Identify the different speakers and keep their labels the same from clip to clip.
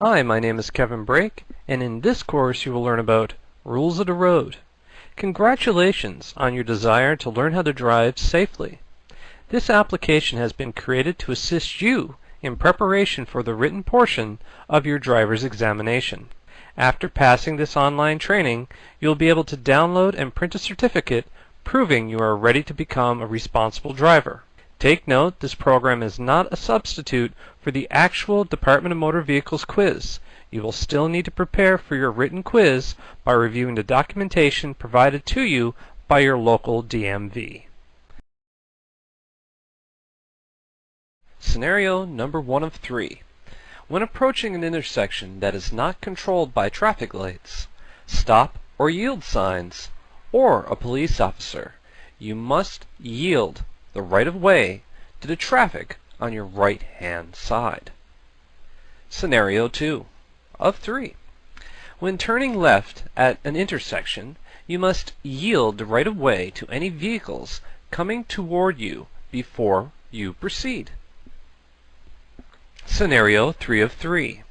Speaker 1: Hi, my name is Kevin Brake, and in this course you will learn about rules of the road. Congratulations on your desire to learn how to drive safely. This application has been created to assist you in preparation for the written portion of your driver's examination. After passing this online training, you'll be able to download and print a certificate proving you are ready to become a responsible driver. Take note, this program is not a substitute for the actual Department of Motor Vehicles quiz. You will still need to prepare for your written quiz by reviewing the documentation provided to you by your local DMV. Scenario number 1 of 3. When approaching an intersection that is not controlled by traffic lights, stop or yield signs, or a police officer, you must yield the right of way to the traffic on your right hand side. Scenario 2 of 3. When turning left at an intersection, you must yield the right of way to any vehicles coming toward you before you proceed. Scenario 3 of 3.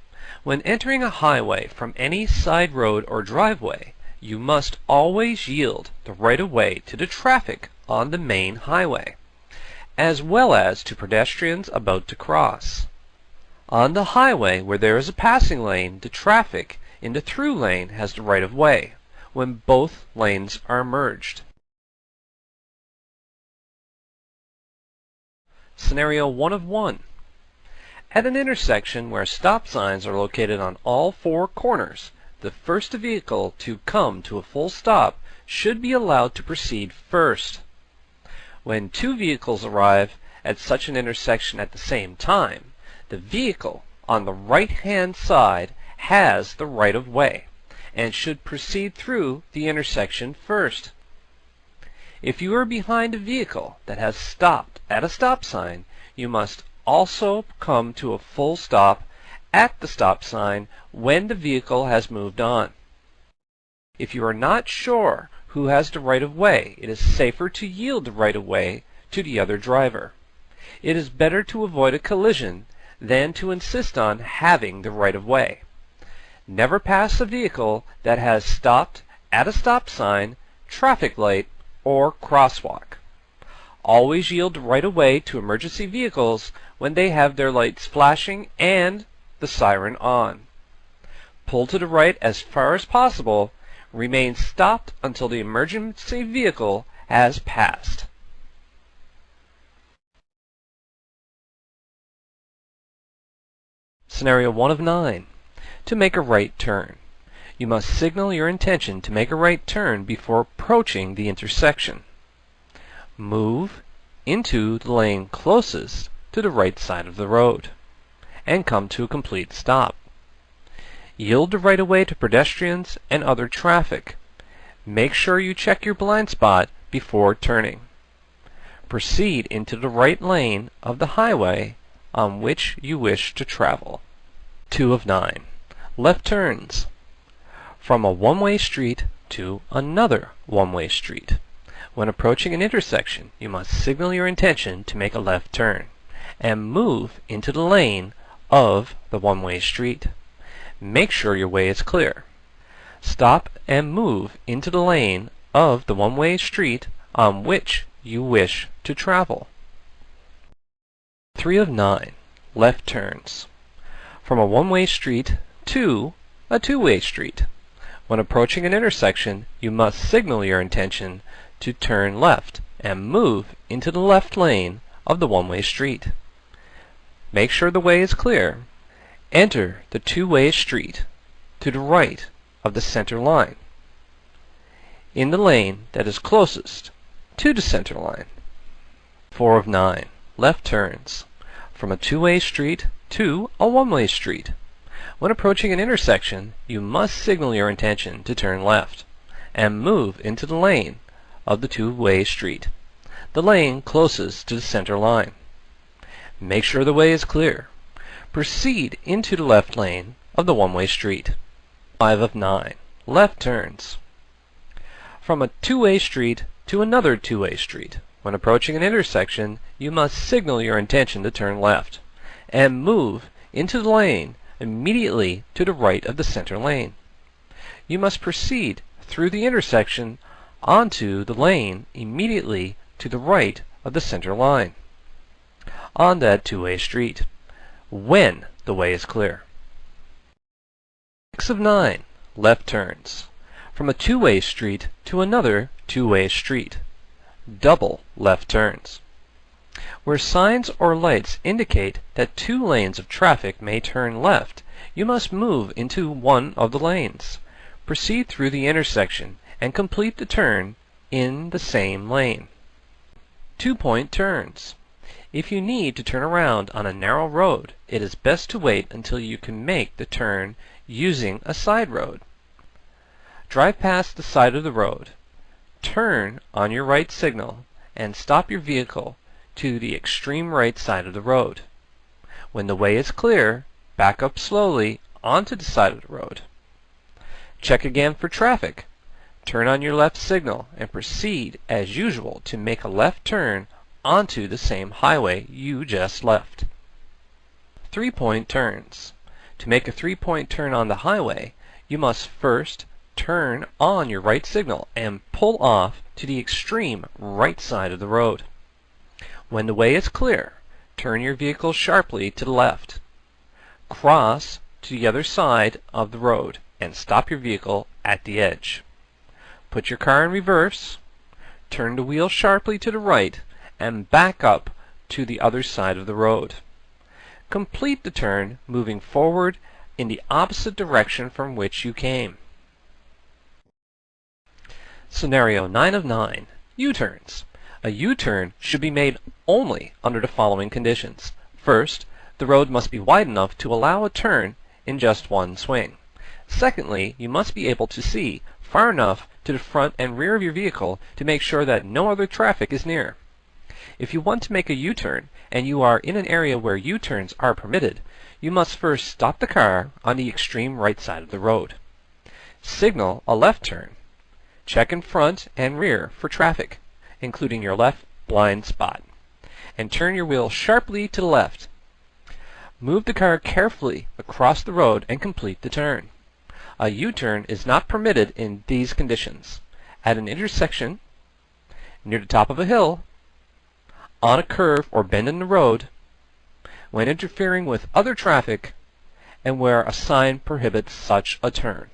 Speaker 1: When entering a highway from any side road or driveway, you must always yield the right of way to the traffic on the main highway, as well as to pedestrians about to cross. On the highway where there is a passing lane, the traffic in the through lane has the right of way when both lanes are merged. Scenario 1 of 1. At an intersection where stop signs are located on all 4 corners, the first vehicle to come to a full stop should be allowed to proceed first. When 2 vehicles arrive at such an intersection at the same time, the vehicle on the right-hand side has the right of way and should proceed through the intersection first. If you are behind a vehicle that has stopped at a stop sign, you must also come to a full stop at the stop sign when the vehicle has moved on. If you are not sure who has the right of way, it is safer to yield the right of way to the other driver. It is better to avoid a collision than to insist on having the right of way. Never pass a vehicle that has stopped at a stop sign, traffic light, or crosswalk. Always yield the right of way to emergency vehicles when they have their lights flashing and the siren on. Pull to the right as far as possible. Remain stopped until the emergency vehicle has passed. Scenario 1 of 9. To make a right turn, you must signal your intention to make a right turn before approaching the intersection. Move into the lane closest to the right side of the road and come to a complete stop. Yield the right of way to pedestrians and other traffic. Make sure you check your blind spot before turning. Proceed into the right lane of the highway on which you wish to travel. 2 of 9. Left turns. From a one-way street to another one-way street. When approaching an intersection, you must signal your intention to make a left turn and move into the lane of the one-way street. Make sure your way is clear. Stop and move into the lane of the one-way street on which you wish to travel. 3 of 9. Left turns. From a one-way street to a two-way street. When approaching an intersection, you must signal your intention to turn left and move into the left lane of the one-way street. Make sure the way is clear. Enter the two-way street to the right of the center line, in the lane that is closest to the center line. 4 of 9. Left turns. From a two-way street to a one-way street. When approaching an intersection, you must signal your intention to turn left and move into the lane of the two-way street, the lane closest to the center line. Make sure the way is clear. Proceed into the left lane of the one-way street. 5 of 9. Left turns. From a two-way street to another two-way street. When approaching an intersection, you must signal your intention to turn left and move into the lane immediately to the right of the center lane. You must proceed through the intersection onto the lane immediately to the right of the center line on that two-way street when the way is clear. 6 of 9. Left turns. From a two-way street to another two-way street. Double left turns. Where signs or lights indicate that 2 lanes of traffic may turn left, you must move into one of the lanes. Proceed through the intersection and complete the turn in the same lane. 2-point turns. If you need to turn around on a narrow road, it is best to wait until you can make the turn using a side road. Drive past the side of the road. Turn on your right signal and stop your vehicle to the extreme right side of the road. When the way is clear, back up slowly onto the side of the road. Check again for traffic. Turn on your left signal and proceed as usual to make a left turn onto the same highway you just left. 3-point turns. To make a 3-point turn on the highway, you must first turn on your right signal and pull off to the extreme right side of the road. When the way is clear, turn your vehicle sharply to the left. Cross to the other side of the road and stop your vehicle at the edge. Put your car in reverse, turn the wheel sharply to the right, and back up to the other side of the road. Complete the turn moving forward in the opposite direction from which you came. Scenario 9 of 9. U-turns. A U-turn should be made only under the following conditions. First, the road must be wide enough to allow a turn in just one swing. Secondly, you must be able to see far enough to the front and rear of your vehicle to make sure that no other traffic is near. If you want to make a U-turn and you are in an area where U-turns are permitted, you must first stop the car on the extreme right side of the road. Signal a left turn. Check in front and rear for traffic, including your left blind spot, and turn your wheel sharply to the left. Move the car carefully across the road and complete the turn. A U-turn is not permitted in these conditions: at an intersection, near the top of a hill, on a curve or bend in the road, when interfering with other traffic, and where a sign prohibits such a turn.